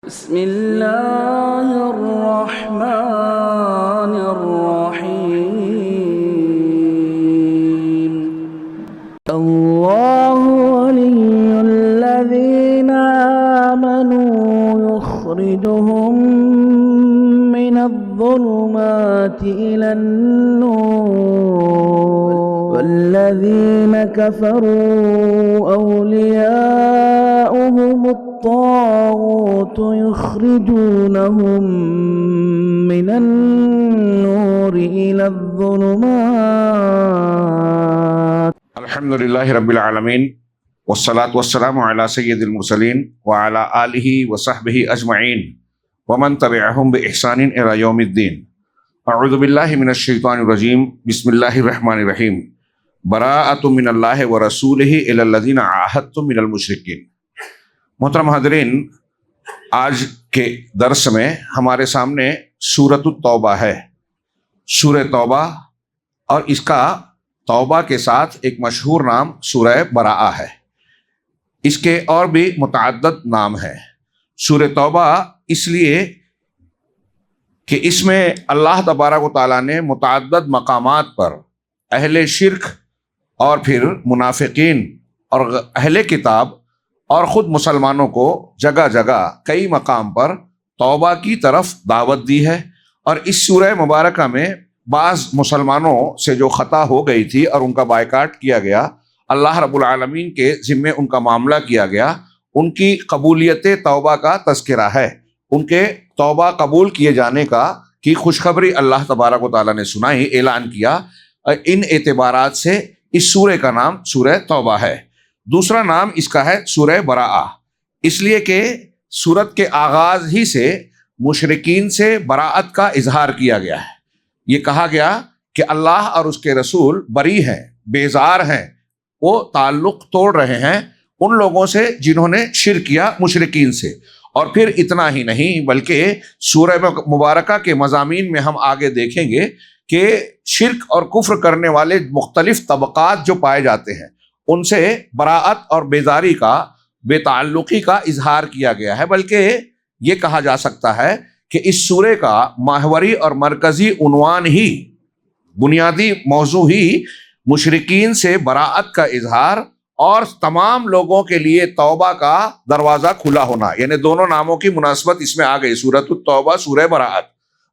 بسم اللہ الرحمن الرحیم اللہ ولی الذین آمنوا یخرجهم من الظلمات إلى النور والذین كفروا أولیاؤهم الطاغوت يخرجونهم من النور إلى الظلمات. الحمد لله رب العالمين والصلاة والسلام على سيد المرسلين وعلى آله وصحبه أجمعين ومن تبعهم بإحسان إلى يوم الدين. أعوذ بالله من الشيطان الرجيم. بسم الله الرحمن الرحيم. براءة من الله ورسوله إلى الذين عاهدتم من المشركين. محترم حاضرین، آج کے درس میں ہمارے سامنے سورۃ التوبہ ہے، سورہ توبہ، اور اس کا توبہ کے ساتھ ایک مشہور نام سورہ براءہ ہے۔ اس کے اور بھی متعدد نام ہیں۔ سورہ توبہ اس لیے کہ اس میں اللہ تبارک و تعالیٰ نے متعدد مقامات پر اہل شرک اور پھر منافقین اور اہل کتاب اور خود مسلمانوں کو جگہ جگہ کئی مقام پر توبہ کی طرف دعوت دی ہے، اور اس سورہ مبارکہ میں بعض مسلمانوں سے جو خطا ہو گئی تھی اور ان کا بائیکاٹ کیا گیا، اللہ رب العالمین کے ذمے ان کا معاملہ کیا گیا، ان کی قبولیت توبہ کا تذکرہ ہے، ان کے توبہ قبول کیے جانے کی خوشخبری اللہ تبارک و تعالیٰ نے سنائی، اعلان کیا۔ ان اعتبارات سے اس سورہ کا نام سورہ توبہ ہے۔ دوسرا نام اس کا ہے سورہ براءہ، اس لیے کہ سورت کے آغاز ہی سے مشرکین سے براءت کا اظہار کیا گیا ہے۔ یہ کہا گیا کہ اللہ اور اس کے رسول بری ہیں، بیزار ہیں، وہ تعلق توڑ رہے ہیں ان لوگوں سے جنہوں نے شرک کیا، مشرکین سے۔ اور پھر اتنا ہی نہیں بلکہ سورہ مبارکہ کے مضامین میں ہم آگے دیکھیں گے کہ شرک اور کفر کرنے والے مختلف طبقات جو پائے جاتے ہیں، ان سے براءت اور بیزاری کا، بے تعلقی کا اظہار کیا گیا ہے۔ بلکہ یہ کہا جا سکتا ہے کہ اس سورے کا محوری اور مرکزی عنوان ہی، بنیادی موضوع ہی مشرکین سے براءت کا اظہار اور تمام لوگوں کے لیے توبہ کا دروازہ کھلا ہونا، یعنی دونوں ناموں کی مناسبت اس میں آ گئی، سورۃ التوبہ، سورہ براءت۔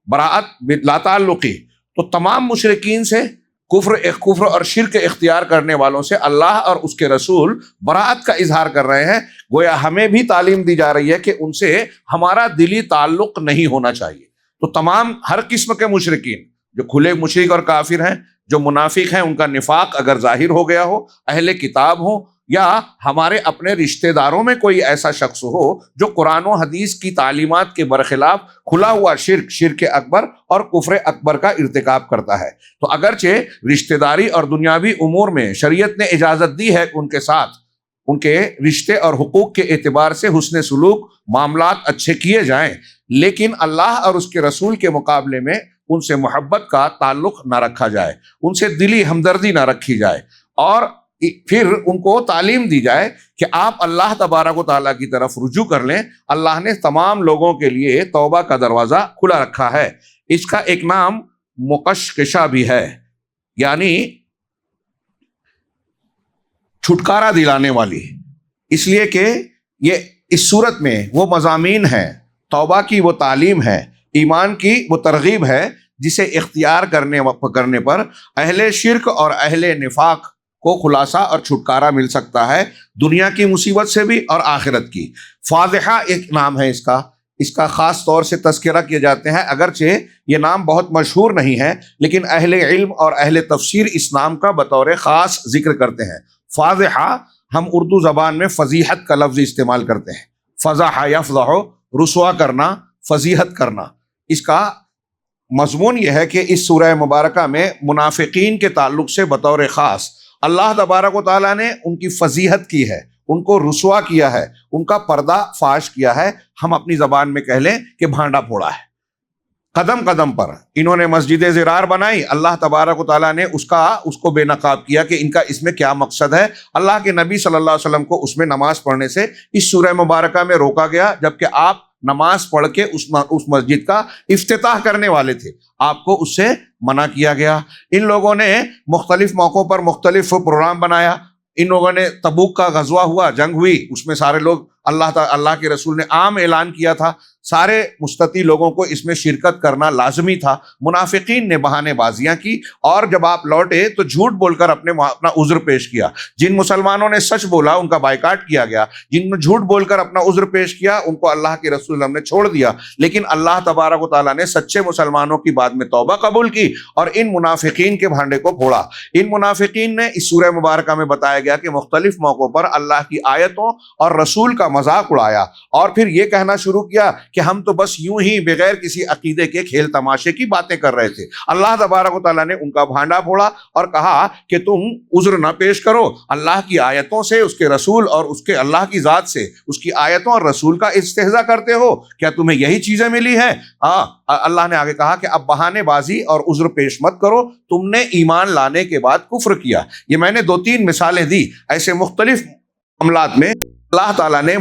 براءت لا تعلقی، تو تمام مشرکین سے، کفر اور شرک اختیار کرنے والوں سے اللہ اور اس کے رسول براءت کا اظہار کر رہے ہیں۔ گویا ہمیں بھی تعلیم دی جا رہی ہے کہ ان سے ہمارا دلی تعلق نہیں ہونا چاہیے۔ تو تمام ہر قسم کے مشرکین، جو کھلے مشرک اور کافر ہیں، جو منافق ہیں، ان کا نفاق اگر ظاہر ہو گیا ہو، اہل کتاب ہو، یا ہمارے اپنے رشتہ داروں میں کوئی ایسا شخص ہو جو قرآن و حدیث کی تعلیمات کے برخلاف کھلا ہوا شرک اکبر اور کفر اکبر کا ارتکاب کرتا ہے، تو اگرچہ رشتہ داری اور دنیاوی امور میں شریعت نے اجازت دی ہے کہ ان کے ساتھ ان کے رشتے اور حقوق کے اعتبار سے حسن سلوک، معاملات اچھے کیے جائیں، لیکن اللہ اور اس کے رسول کے مقابلے میں ان سے محبت کا تعلق نہ رکھا جائے، ان سے دلی ہمدردی نہ رکھی جائے، اور پھر ان کو تعلیم دی جائے کہ آپ اللہ تبارک و تعالیٰ کی طرف رجوع کر لیں۔ اللہ نے تمام لوگوں کے لیے توبہ کا دروازہ کھلا رکھا ہے۔ اس کا ایک نام مقشقشہ بھی ہے، یعنی چھٹکارا دلانے والی، اس لیے کہ یہ اس صورت میں وہ مضامین ہیں، توبہ کی وہ تعلیم ہے، ایمان کی وہ ترغیب ہے، جسے اختیار کرنے پر اہل شرک اور اہل نفاق کو خلاصہ اور چھٹکارا مل سکتا ہے، دنیا کی مصیبت سے بھی اور آخرت کی۔ فاضحہ ایک نام ہے اس کا خاص طور سے تذکرہ کیے جاتے ہیں، اگرچہ یہ نام بہت مشہور نہیں ہے، لیکن اہل علم اور اہل تفسیر اس نام کا بطور خاص ذکر کرتے ہیں۔ فاضحہ ہم اردو زبان میں فضیحت کا لفظ استعمال کرتے ہیں، فضح یفضح، رسوا کرنا، فضیحت کرنا۔ اس کا مضمون یہ ہے کہ اس سورہ مبارکہ میں منافقین کے تعلق سے بطور خاص اللہ تبارک و تعالیٰ نے ان کی فضیحت کی ہے، ان کو رسوا کیا ہے، ان کا پردہ فاش کیا ہے، ہم اپنی زبان میں کہہ لیں کہ بھانڈا پھوڑا ہے۔ قدم قدم پر انہوں نے مسجد زرار بنائی، اللہ تبارک و تعالیٰ نے اس کو بے نقاب کیا کہ ان کا اس میں کیا مقصد ہے۔ اللہ کے نبی صلی اللہ علیہ وسلم کو اس میں نماز پڑھنے سے اس سورہ مبارکہ میں روکا گیا، جبکہ آپ نماز پڑھ کے اس مسجد کا افتتاح کرنے والے تھے، آپ کو اس سے منع کیا گیا۔ ان لوگوں نے مختلف موقعوں پر مختلف پروگرام بنایا، ان لوگوں نے تبوک کا غزوہ ہوا، جنگ ہوئی، اس میں سارے لوگ اللہ کے رسول نے عام اعلان کیا تھا، سارے مستطیع لوگوں کو اس میں شرکت کرنا لازمی تھا۔ منافقین نے بہانے بازیاں کی، اور جب آپ لوٹے تو جھوٹ بول کر اپنا عذر پیش کیا۔ جن مسلمانوں نے سچ بولا ان کا بائیکاٹ کیا گیا، جن نے جھوٹ بول کر اپنا عذر پیش کیا ان کو اللہ کے رسول نے چھوڑ دیا۔ لیکن اللہ تبارک و تعالیٰ نے سچے مسلمانوں کی بعد میں توبہ قبول کی اور ان منافقین کے بھانڈے کو پھوڑا۔ ان منافقین نے اس سورہ مبارکہ میں بتایا گیا کہ مختلف موقعوں پر اللہ کی آیتوں اور رسول کا مذاق اڑایا، اور پھر یہ کہنا شروع کیا کہ ہم تو بس یوں ہی بغیر کسی عقیدے کے کھیل تماشے کی باتیں کر رہے تھے۔ اللہ تبارک و تعالیٰ نے ان کا بھانڈا پھوڑا اور کہا کہ تم عذر نہ پیش کرو، اللہ کی آیتوں سے، اس کے رسول اور اس کے اللہ کی ذات سے، اس کی آیتوں اور رسول کا استہزاء کرتے ہو، کیا تمہیں یہی چیزیں ملی ہیں؟ اللہ نے آگے کہا کہ اب بہانے بازی اور عذر پیش مت کرو، تم نے ایمان لانے کے بعد کفر کیا۔ یہ میں نے 2-3 مثالیں دی، ایسے مختلف معاملات میں اللہ تعالیٰ نے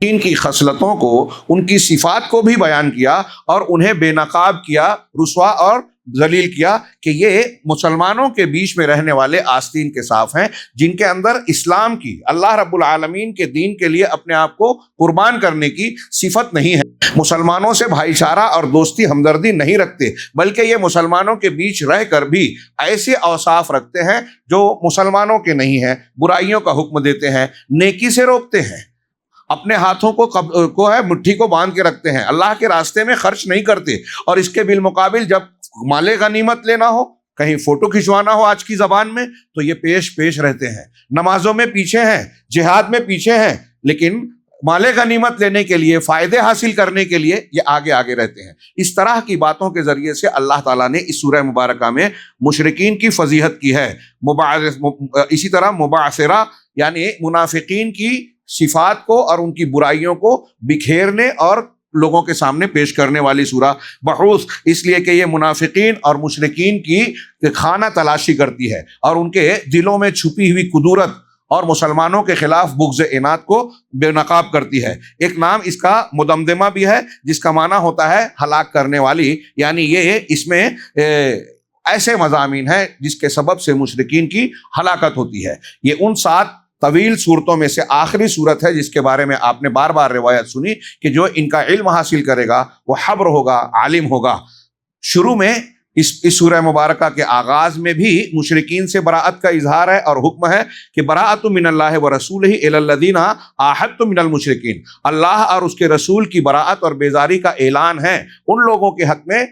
ان کی خصلتوں کو، ان کی صفات کو بھی بیان کیا اور انہیں بے نقاب کیا، رسوا اور ذلیل کیا کہ یہ مسلمانوں کے بیچ میں رہنے والے آستین کے صاف ہیں، جن کے اندر اسلام کی، اللہ رب العالمین کے دین کے لیے اپنے آپ کو قربان کرنے کی صفت نہیں ہے، مسلمانوں سے بھائی چارہ اور دوستی ہمدردی نہیں رکھتے، بلکہ یہ مسلمانوں کے بیچ رہ کر بھی ایسے اوصاف رکھتے ہیں جو مسلمانوں کے نہیں ہیں، برائیوں کا حکم دیتے ہیں، نیکی سے روکتے ہیں، اپنے ہاتھوں کو ہے مٹھی کو باندھ کے رکھتے ہیں، اللہ کے راستے میں خرچ نہیں کرتے، اور اس کے بالمقابل جب مال غنیمت لینا ہو، کہیں فوٹو کھنچوانا ہو آج کی زبان میں، تو یہ پیش رہتے ہیں، نمازوں میں پیچھے ہیں، جہاد میں پیچھے ہیں، لیکن مال غنیمت لینے کے لیے، فائدے حاصل کرنے کے لیے یہ آگے رہتے ہیں۔ اس طرح کی باتوں کے ذریعے سے اللہ تعالیٰ نے اس سورہ مبارکہ میں مشرکین کی فضیحت کی ہے۔ اسی طرح مبعثرہ یعنی منافقین کی صفات کو اور ان کی برائیوں کو بکھیرنے اور لوگوں کے سامنے پیش کرنے والی سورہ بحوث، اس لیے کہ یہ منافقین اور مشرکین کی خانہ تلاشی کرتی ہے اور ان کے دلوں میں چھپی ہوئی قدورت اور مسلمانوں کے خلاف بغض اناد کو بے نقاب کرتی ہے۔ ایک نام اس کا مدمدمہ بھی ہے، جس کا معنی ہوتا ہے ہلاک کرنے والی، یعنی یہ اس میں ایسے مضامین ہیں جس کے سبب سے مشرکین کی ہلاکت ہوتی ہے۔ یہ ان 7 طویل صورتوں میں سے آخری صورت ہے جس کے بارے میں آپ نے بار بار روایت سنی کہ جو ان کا علم حاصل کرے گا وہ حبر ہوگا، عالم ہوگا۔ شروع میں اس سورہ مبارکہ کے آغاز میں بھی مشرکین سے براءت کا اظہار ہے اور حکم ہے کہ براءۃ من اللہ ورسولہ الی الذین عاہدتم من المشرکین، اللہ اور اس کے رسول کی براءت اور بیزاری کا اعلان ہے ان لوگوں کے حق میں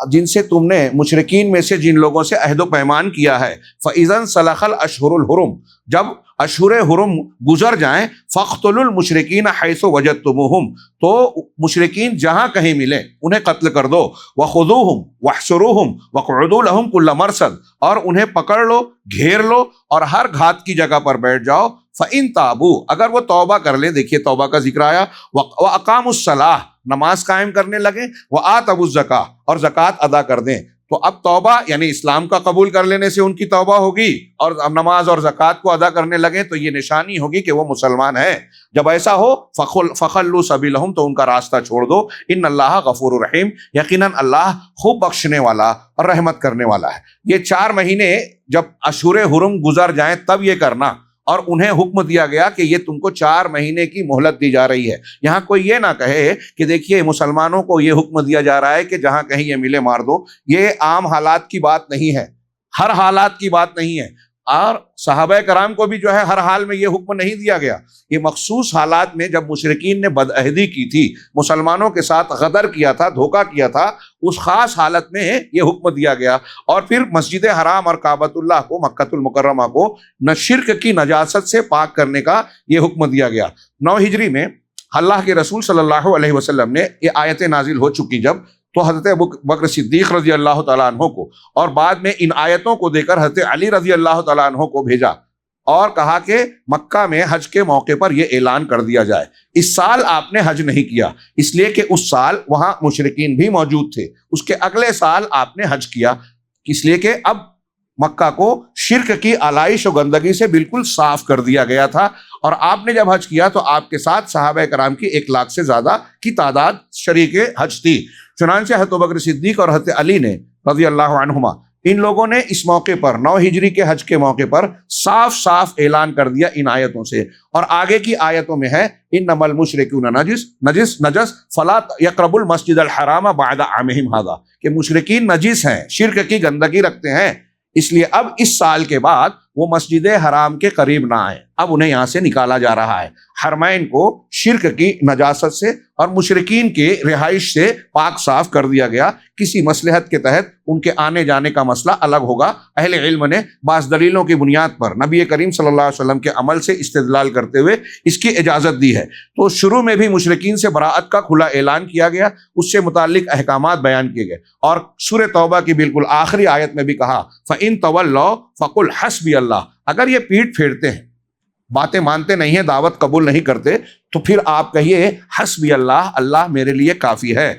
جن سے تم نے، مشرکین میں سے جن لوگوں سے عہد و پیمان کیا ہے۔ فَإِذَا انْسَلَخَ الْأَشْهُرُ الْحُرُمُ، جب اشہر حرم گزر جائیں، فَاقْتُلُوا الْمُشْرِكِينَ حَيْثُ وَجَدْتُمُوهُمْ، تو مشرکین جہاں کہیں ملیں انہیں قتل کر دو، وَخُذُوهُمْ وَاحْصُرُوهُمْ وَاقْعُدُوا لَهُمْ كُلَّ مَرْصَدٍ، اور انہیں پکڑ لو، گھیر لو اور ہر گھات کی جگہ پر بیٹھ جاؤ۔ فَإِن تَابُوا، اگر وہ توبہ کر لیں، دیکھیے توبہ کا ذکر آیا، وَأَقَامُوا الصَّلَاةَ، نماز قائم کرنے لگیں، وَآتَوُا الزَّكَاةَ، اور زکوٰۃ ادا کر دیں، تو اب توبہ یعنی اسلام کا قبول کر لینے سے ان کی توبہ ہوگی، اور اب نماز اور زکوٰۃ کو ادا کرنے لگیں تو یہ نشانی ہوگی کہ وہ مسلمان ہیں۔ جب ایسا ہو فَخَلُّوا سَبِيلَهُمْ، تو ان کا راستہ چھوڑ دو۔ ان اللہ غفور رحیم، یقیناً اللہ خوب بخشنے والا اور رحمت کرنے والا ہے۔ یہ 4 مہینے جب اشہر حرم گزر جائیں تب یہ کرنا، اور انہیں حکم دیا گیا کہ یہ تم کو 4 مہینے کی مہلت دی جا رہی ہے۔ یہاں کوئی یہ نہ کہے کہ دیکھیے مسلمانوں کو یہ حکم دیا جا رہا ہے کہ جہاں کہیں یہ ملے مار دو، یہ عام حالات کی بات نہیں ہے، ہر حالات کی بات نہیں ہے، اور صحابہ کرام کو بھی جو ہے ہر حال میں یہ حکم نہیں دیا گیا۔ یہ مخصوص حالات میں جب مشرکین نے بدعہدی کی تھی، مسلمانوں کے ساتھ غدر کیا تھا، دھوکہ کیا تھا، اس خاص حالت میں یہ حکم دیا گیا۔ اور پھر مسجد حرام اور کعبۃ اللہ کو، مکۃ المکرمہ کو نہ شرک کی نجاست سے پاک کرنے کا یہ حکم دیا گیا۔ 9 ہجری میں اللہ کے رسول صلی اللہ علیہ وسلم نے یہ آیتیں نازل ہو چکی جب، تو حضرت ابوبکر صدیق رضی اللہ تعالیٰ عنہ کو، اور بعد میں ان آیتوں کو دے کر حضرت علی رضی اللہ تعالیٰ عنہ کو بھیجا اور کہا کہ مکہ میں حج کے موقع پر یہ اعلان کر دیا جائے۔ اس سال آپ نے حج نہیں کیا، اس لیے کہ اس سال وہاں مشرکین بھی موجود تھے۔ اس کے اگلے سال آپ نے حج کیا، اس لیے کہ اب مکہ کو شرک کی آلائش و گندگی سے بالکل صاف کر دیا گیا تھا، اور آپ نے جب حج کیا تو آپ کے ساتھ صحابہ کرام کی 1 لاکھ سے زیادہ کی تعداد شریک حج تھی۔ چنانچہ حضرت ابوبکر صدیق اور حضرت علی نے رضی اللہ عنہما ان لوگوں نے اس موقع پر 9 ہجری کے حج کے موقع پر صاف صاف اعلان کر دیا ان آیتوں سے، اور آگے کی آیتوں میں ہے انما المشرکون نجس فلا یقربوا المسجد الحرام بعد عامہم ھذا، کہ مشرکین نجس ہیں، شرک کی گندگی رکھتے ہیں، اس لیے اب اس سال کے بعد وہ مسجد حرام کے قریب نہ آئیں۔ اب انہیں یہاں سے نکالا جا رہا ہے۔ حرمین کو شرک کی نجاست سے اور مشرکین کے رہائش سے پاک صاف کر دیا گیا۔ کسی مصلحت کے تحت ان کے آنے جانے کا مسئلہ الگ ہوگا۔ اہل علم نے بعض دلیلوں کی بنیاد پر نبی کریم صلی اللہ علیہ وسلم کے عمل سے استدلال کرتے ہوئے اس کی اجازت دی ہے۔ تو شروع میں بھی مشرکین سے براءت کا کھلا اعلان کیا گیا، اس سے متعلق احکامات بیان کیے گئے، اور سورہ توبہ کی بالکل آخری آیت میں بھی کہا فَإِن تَوَلَّوْا فَقُلْ حَسْبِيَ اللَّهُ، اگر یہ پیٹھ پھیرتے ہیں، باتیں مانتے نہیں ہیں، دعوت قبول نہیں کرتے، تو پھر آپ کہیے حسبی اللہ، اللہ میرے لیے کافی ہے،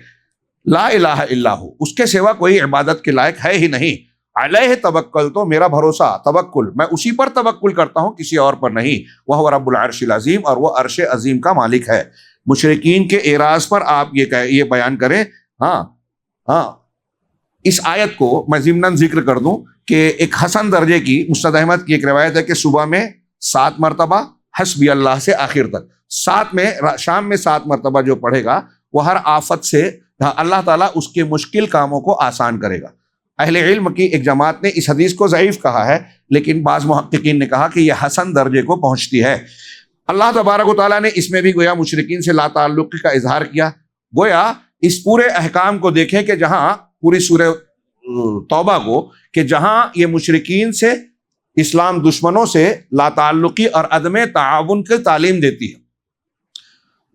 لا الہ الا ہو، اس کے سوا کوئی عبادت کے لائق ہے ہی نہیں، علیہ توکل، تو میرا بھروسہ توکل، میں اسی پر توکل کرتا ہوں، کسی اور پر نہیں، وہ رب العرش العظیم، اور وہ عرش عظیم کا مالک ہے۔ مشرکین کے اعراض پر آپ یہ بیان کریں۔ ہاں اس آیت کو میں ضمناً ذکر کر دوں کہ ایک حسن درجے کی مسند احمد کی ایک روایت ہے کہ صبح میں 7 مرتبہ حسبی اللہ سے آخر تک، شام میں 7 مرتبہ جو پڑھے گا وہ ہر آفت سے اللہ تعالیٰ اس کے مشکل کاموں کو آسان کرے گا۔ اہل علم کی ایک جماعت نے اس حدیث کو ضعیف کہا ہے، لیکن بعض محققین نے کہا کہ یہ حسن درجے کو پہنچتی ہے۔ اللہ تبارک و تعالیٰ نے اس میں بھی گویا مشرکین سے لا تعلقی کا اظہار کیا۔ گویا اس پورے احکام کو دیکھیں کہ جہاں پوری سورہ توبہ کو، کہ جہاں یہ مشرکین سے، اسلام دشمنوں سے لا تعلقی اور عدم تعاون کی تعلیم دیتی ہے،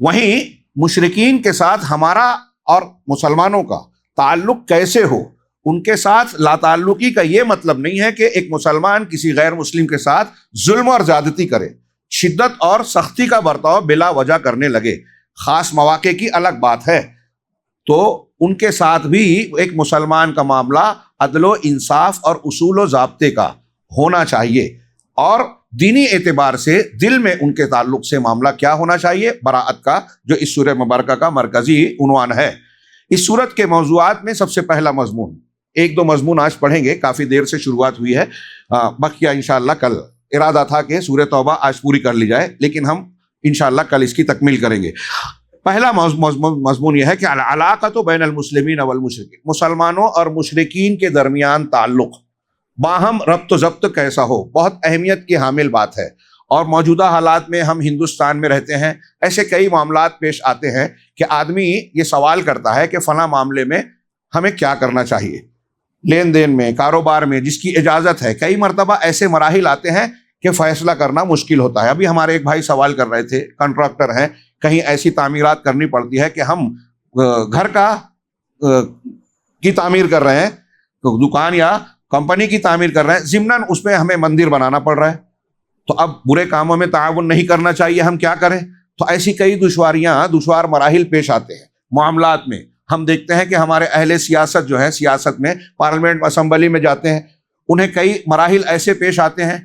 وہیں مشرکین کے ساتھ ہمارا اور مسلمانوں کا تعلق کیسے ہو، ان کے ساتھ لا تعلقی کا یہ مطلب نہیں ہے کہ ایک مسلمان کسی غیر مسلم کے ساتھ ظلم اور زیادتی کرے، شدت اور سختی کا برتاؤ بلا وجہ کرنے لگے، خاص مواقع کی الگ بات ہے، تو ان کے ساتھ بھی ایک مسلمان کا معاملہ عدل و انصاف اور اصول و ضابطے کا ہونا چاہیے، اور دینی اعتبار سے دل میں ان کے تعلق سے معاملہ کیا ہونا چاہیے، براءت کا، جو اس سورہ مبارکہ کا مرکزی عنوان ہے۔ اس سورت کے موضوعات میں سب سے پہلا مضمون، 1-2 مضمون آج پڑھیں گے، کافی دیر سے شروعات ہوئی ہے، بقیہ انشاءاللہ کل، ارادہ تھا کہ سورہ توبہ آج پوری کر لی جائے، لیکن ہم انشاءاللہ کل اس کی تکمیل کریں گے۔ پہلا مضمون یہ ہے کہ العلاقۃ بین المسلمین والمشرکین، مسلمانوں اور مشرکین کے درمیان تعلق باہم ربط و ضبط کیسا ہو، بہت اہمیت کی حامل بات ہے، اور موجودہ حالات میں ہم ہندوستان میں رہتے ہیں، ایسے کئی معاملات پیش آتے ہیں کہ آدمی یہ سوال کرتا ہے کہ فلاں معاملے میں ہمیں کیا کرنا چاہیے، لین دین میں، کاروبار میں، جس کی اجازت ہے، کئی مرتبہ ایسے مراحل آتے ہیں کہ فیصلہ کرنا مشکل ہوتا ہے۔ ابھی ہمارے ایک بھائی سوال کر رہے تھے، کنٹریکٹر ہیں، کہیں ایسی تعمیرات کرنی پڑتی ہے کہ ہم گھر کی تعمیر کر رہے ہیں، دکان یا کمپنی کی تعمیر کر رہے ہیں، ضمناً اس میں ہمیں مندر بنانا پڑ رہا ہے، تو اب برے کاموں میں تعاون نہیں کرنا چاہیے، ہم کیا کریں؟ تو ایسی کئی دشوار مراحل پیش آتے ہیں معاملات میں۔ ہم دیکھتے ہیں کہ ہمارے اہل سیاست جو ہے، سیاست میں، پارلیمنٹ اسمبلی میں جاتے ہیں، انہیں کئی مراحل ایسے پیش آتے ہیں،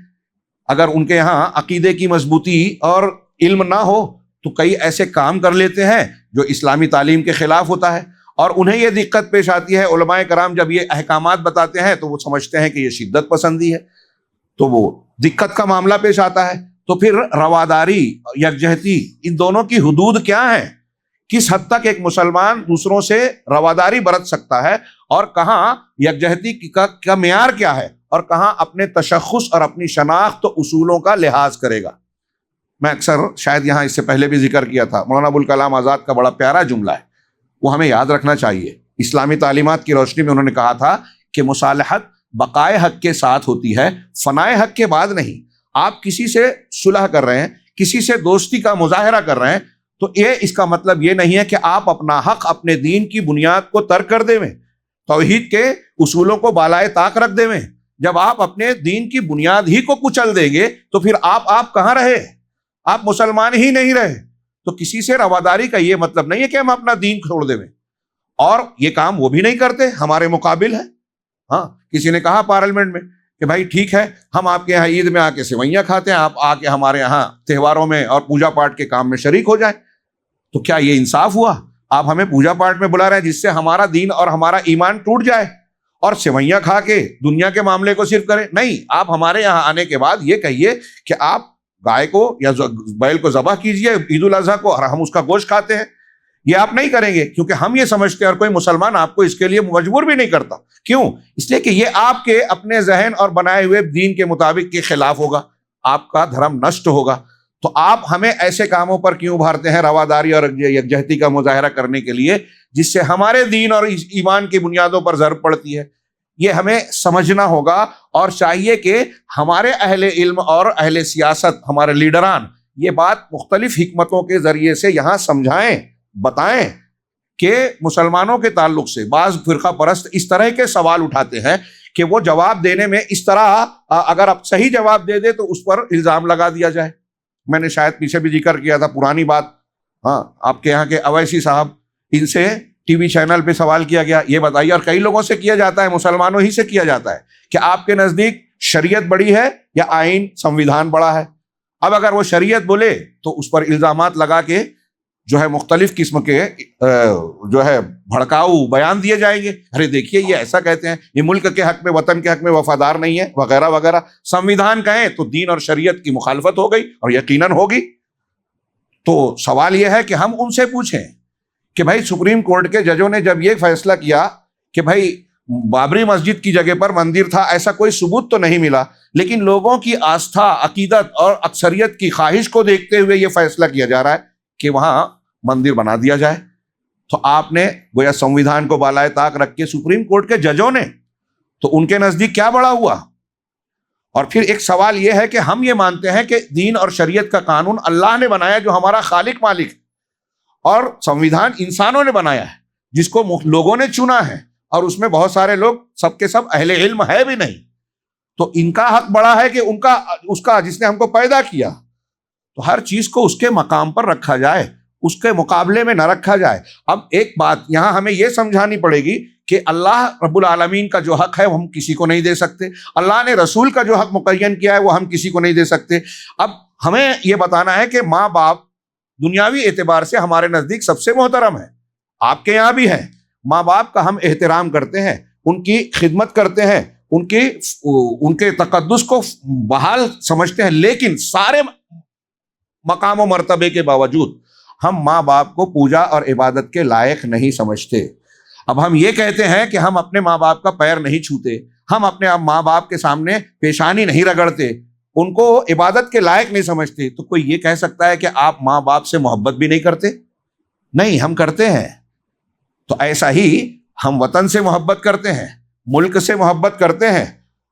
اگر ان کے یہاں عقیدے کی مضبوطی اور علم نہ ہو تو کئی ایسے کام کر لیتے ہیں جو اسلامی تعلیم کے خلاف ہوتا ہے، اور انہیں یہ دقت پیش آتی ہے، علماء کرام جب یہ احکامات بتاتے ہیں تو وہ سمجھتے ہیں کہ یہ شدت پسندی ہے، تو وہ دقت کا معاملہ پیش آتا ہے۔ تو پھر رواداری، یکجہتی، ان دونوں کی حدود کیا ہیں؟ کس حد تک ایک مسلمان دوسروں سے رواداری برت سکتا ہے، اور کہاں یکجہتی کا معیار کیا ہے، اور کہاں اپنے تشخص اور اپنی شناخت و اصولوں کا لحاظ کرے گا؟ میں اکثر شاید یہاں اس سے پہلے بھی ذکر کیا تھا، مولانا ابوالکلام آزاد کا بڑا پیارا جملہ ہے، وہ ہمیں یاد رکھنا چاہیے۔ اسلامی تعلیمات کی روشنی میں انہوں نے کہا تھا کہ مصالحت بقائے حق کے ساتھ ہوتی ہے، فنائے حق کے بعد نہیں۔ آپ کسی سے صلح کر رہے ہیں، کسی سے دوستی کا مظاہرہ کر رہے ہیں، تو اس کا مطلب یہ نہیں ہے کہ آپ اپنا حق اپنے دین کی بنیاد کو ترک کر دیں، توحید کے اصولوں کو بالائے طاق رکھ دیں۔ جب آپ اپنے دین کی بنیاد ہی کو کچل دیں گے تو پھر آپ کہاں رہے؟ آپ مسلمان ہی نہیں رہے۔ تو کسی سے رواداری کا یہ مطلب نہیں ہے کہ ہم اپنا دین چھوڑ دیں، اور یہ کام وہ بھی نہیں کرتے، ہمارے مقابل ہے۔ ہاں، کسی نے کہا پارلیمنٹ میں کہ بھائی ٹھیک ہے ہم آپ کے یہاں عید میں آ کے سوئیاں کھاتے ہیں، آپ آ کے ہمارے یہاں تہواروں میں اور پوجا پاٹ کے کام میں شریک ہو جائیں، تو کیا یہ انصاف ہوا؟ آپ ہمیں پوجا پاٹ میں بلا رہے ہیں جس سے ہمارا دین اور ہمارا ایمان ٹوٹ جائے، اور سوئیاں کھا کے دنیا کے معاملے کو صرف کریں؟ نہیں، آپ ہمارے یہاں آنے کے بعد یہ کہیے کہ آپ گائے کو یا بیل کو ذبح کیجئے عید الاضحیٰ کو، اور ہم اس کا گوشت کھاتے ہیں۔ یہ آپ نہیں کریں گے کیونکہ ہم یہ سمجھتے ہیں، اور کوئی مسلمان آپ کو اس کے لیے مجبور بھی نہیں کرتا۔ کیوں؟ اس لیے کہ یہ آپ کے اپنے ذہن اور بنائے ہوئے دین کے مطابق کے خلاف ہوگا، آپ کا دھرم نشٹ ہوگا۔ تو آپ ہمیں ایسے کاموں پر کیوں ابھارتے ہیں رواداری اور یکجہتی کا مظاہرہ کرنے کے لیے، جس سے ہمارے دین اور ایمان کی بنیادوں پر ضرب پڑتی ہے؟ یہ ہمیں سمجھنا ہوگا، اور چاہیے کہ ہمارے اہل علم اور اہل سیاست، ہمارے لیڈران یہ بات مختلف حکمتوں کے ذریعے سے یہاں سمجھائیں، بتائیں کہ مسلمانوں کے تعلق سے بعض فرقہ پرست اس طرح کے سوال اٹھاتے ہیں کہ وہ جواب دینے میں اس طرح اگر آپ صحیح جواب دے دے تو اس پر الزام لگا دیا جائے۔ میں نے شاید پیچھے بھی ذکر کیا تھا پرانی بات، ہاں، آپ کے یہاں کے اویسی صاحب، ان سے ٹی وی چینل پہ سوال کیا گیا، یہ بتائیے، اور کئی لوگوں سے کیا جاتا ہے، مسلمانوں ہی سے کیا جاتا ہے، کہ آپ کے نزدیک شریعت بڑی ہے یا آئین سنویدھان بڑا ہے؟ اب اگر وہ شریعت بولے تو اس پر الزامات لگا کے جو ہے مختلف قسم کے جو ہے بھڑکاؤ بیان دیے جائیں گے، ارے دیکھیے یہ ایسا کہتے ہیں، یہ ملک کے حق میں، وطن کے حق میں وفادار نہیں ہے، وغیرہ وغیرہ۔ سنویدھان کہیں تو دین اور شریعت کی مخالفت ہو گئی، اور یقیناً ہوگی۔ تو سوال یہ ہے کہ ہم ان سے پوچھیں کہ بھائی سپریم کورٹ کے ججوں نے جب یہ فیصلہ کیا کہ بھائی بابری مسجد کی جگہ پر مندر تھا، ایسا کوئی ثبوت تو نہیں ملا، لیکن لوگوں کی آستھا، عقیدت اور اکثریت کی خواہش کو دیکھتے ہوئے یہ فیصلہ کیا جا رہا ہے کہ وہاں مندر بنا دیا جائے، تو آپ نے گویا سنویدھان کو بالائے طاق رکھ کے سپریم کورٹ کے ججوں نے، تو ان کے نزدیک کیا بڑا ہوا؟ اور پھر ایک سوال یہ ہے کہ ہم یہ مانتے ہیں کہ دین اور شریعت کا قانون اللہ نے بنایا جو ہمارا خالق مالک، اور سنویدھان انسانوں نے بنایا ہے جس کو لوگوں نے چنا ہے، اور اس میں بہت سارے لوگ سب کے سب اہل علم ہے بھی نہیں، تو ان کا حق بڑا ہے کہ اس کا جس نے ہم کو پیدا کیا، تو ہر چیز کو اس کے مقام پر رکھا جائے، اس کے مقابلے میں نہ رکھا جائے۔ اب ایک بات یہاں ہمیں یہ سمجھانی پڑے گی کہ اللہ رب العالمین کا جو حق ہے وہ ہم کسی کو نہیں دے سکتے، اللہ نے رسول کا جو حق مقرر کیا ہے وہ ہم کسی کو نہیں دے سکتے۔ اب ہمیں یہ بتانا ہے کہ ماں باپ دنیاوی اعتبار سے ہمارے نزدیک سب سے محترم ہے، آپ کے یہاں بھی ہیں، ماں باپ کا ہم احترام کرتے ہیں، ان کی خدمت کرتے ہیں، ان کے تقدس کو بحال سمجھتے ہیں، لیکن سارے مقام و مرتبے کے باوجود ہم ماں باپ کو پوجا اور عبادت کے لائق نہیں سمجھتے۔ اب ہم یہ کہتے ہیں کہ ہم اپنے ماں باپ کا پیر نہیں چھوتے، ہم اپنے ماں باپ کے سامنے پیشانی نہیں رگڑتے، ان کو عبادت کے لائق نہیں سمجھتے، تو کوئی یہ کہہ سکتا ہے کہ آپ ماں باپ سے محبت بھی نہیں کرتے؟ نہیں، ہم کرتے ہیں۔ تو ایسا ہی ہم وطن سے محبت کرتے ہیں، ملک سے محبت کرتے ہیں،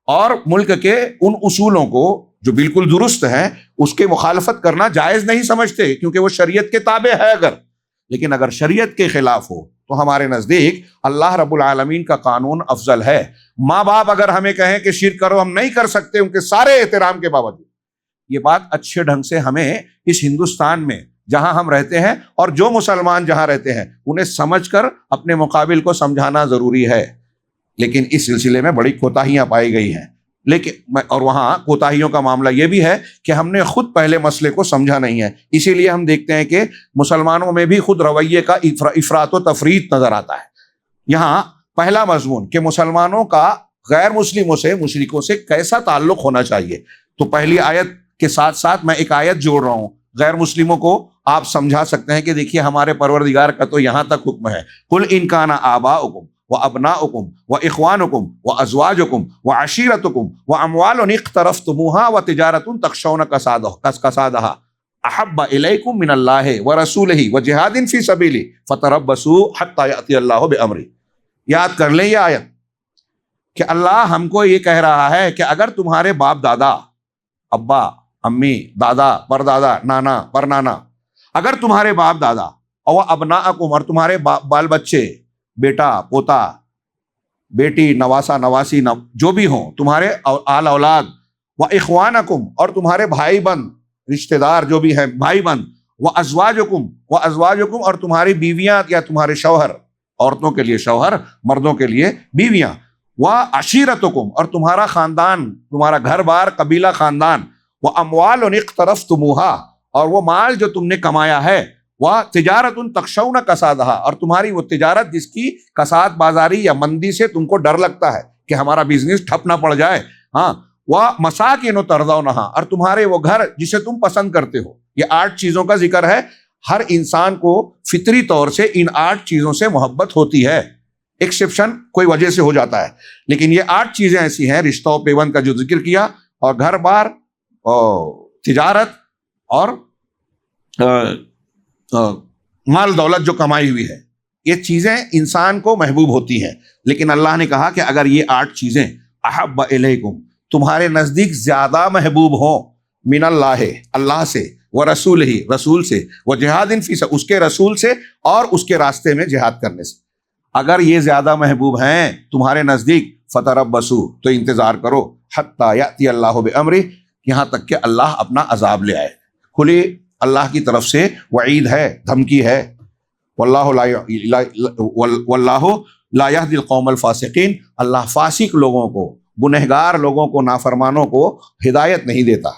اور ملک کے ان اصولوں کو جو بالکل درست ہیں اس کے مخالفت کرنا جائز نہیں سمجھتے، کیونکہ وہ شریعت کے تابع ہے۔ لیکن اگر شریعت کے خلاف ہو تو ہمارے نزدیک اللہ رب العالمین کا قانون افضل ہے۔ ماں باپ اگر ہمیں کہیں کہ شرک کرو، ہم نہیں کر سکتے ان کے سارے احترام کے باوجود۔ یہ بات اچھے ڈھنگ سے ہمیں اس ہندوستان میں جہاں ہم رہتے ہیں اور جو مسلمان جہاں رہتے ہیں انہیں سمجھ کر اپنے مقابل کو سمجھانا ضروری ہے، لیکن اس سلسلے میں بڑی کوتاہیاں پائی گئی ہیں۔ لیکن اور وہاں کوتاہیوں کا معاملہ یہ بھی ہے کہ ہم نے خود پہلے مسئلے کو سمجھا نہیں ہے، اسی لیے ہم دیکھتے ہیں کہ مسلمانوں میں بھی خود رویے کا افراط و تفریط نظر آتا ہے۔ یہاں پہلا مضمون کہ مسلمانوں کا غیر مسلموں سے، مشرکوں سے کیسا تعلق ہونا چاہیے، تو پہلی آیت کے ساتھ ساتھ میں ایک آیت جوڑ رہا ہوں، غیر مسلموں کو آپ سمجھا سکتے ہیں کہ دیکھیے ہمارے پروردگار کا تو یہاں تک حکم ہے، قل ان کان آباؤکم وابناؤکم واخوانکم وازواجکم وعشیرتکم واموال اقترفتموها وتجارۃ تخشون کسادها احب الیکم من اللہ ورسولہ وجہاد فی سبیلہ فتربصوا حتی یأتی اللہ بامرہ۔ یاد کر لیں یہ آیت کہ اللہ ہم کو یہ کہہ رہا ہے کہ اگر تمہارے باپ دادا، ابا امی، دادا پردادا، نانا پرنانا، اگر تمہارے باپ دادا اور ابناءکم اور تمہارے بال بچے، بیٹا پوتا بیٹی، نواسا نواسی، جو بھی ہوں تمہارے آل اولاد، واخوانکم اور تمہارے بھائی بند رشتہ دار جو بھی ہیں بھائی بند، وازواجکم اور تمہاری بیویاں یا تمہارے شوہر، عورتوں کے لیے شوہر، مردوں کے لیے بیویاں، وعشیرتکم، اور تمہارا خاندان، تمہارا گھر بار، قبیلہ، خاندان، واموال اقترفتموہا، اور وہ مال جو تم نے کمایا ہے، وتجارت تخشون کسادہا، اور تمہاری وہ تجارت جس کی کساد بازاری یا مندی سے تم کو ڈر لگتا ہے کہ ہمارا بزنس ٹھپ نہ پڑ جائے، ہاں، ومساکن ترضونہا، اور تمہارے وہ گھر جسے تم پسند کرتے ہو۔ یہ 8 چیزوں کا ذکر ہے۔ ہر انسان کو فطری طور سے ان 8 چیزوں سے محبت ہوتی ہے، ایکسیپشن کوئی وجہ سے ہو جاتا ہے، لیکن یہ 8 چیزیں ایسی ہیں، رشتہ و پیوند کا جو ذکر کیا، اور گھر بار، اور تجارت، اور مال دولت جو کمائی ہوئی ہے، یہ چیزیں انسان کو محبوب ہوتی ہیں۔ لیکن اللہ نے کہا کہ اگر یہ 8 چیزیں احب الیکم، تمہارے نزدیک زیادہ محبوب ہوں، من اللہ، اللہ سے، ورسول ہی، رسول سے، وجہاد فی سبیلہ، اس کے رسول سے اور اس کے راستے میں جہاد کرنے سے، اگر یہ زیادہ محبوب ہیں تمہارے نزدیک، فتربصوا، تو انتظار کرو، حتی یأتی اللہ بامرہ، یہاں تک کہ اللہ اپنا عذاب لے آئے۔ کھلی اللہ کی طرف سے وعید ہے، دھمکی ہے، واللہ لا یہدی القوم الفاسقین، اللہ فاسق لوگوں کو، گنہگار لوگوں کو، نافرمانوں کو ہدایت نہیں دیتا۔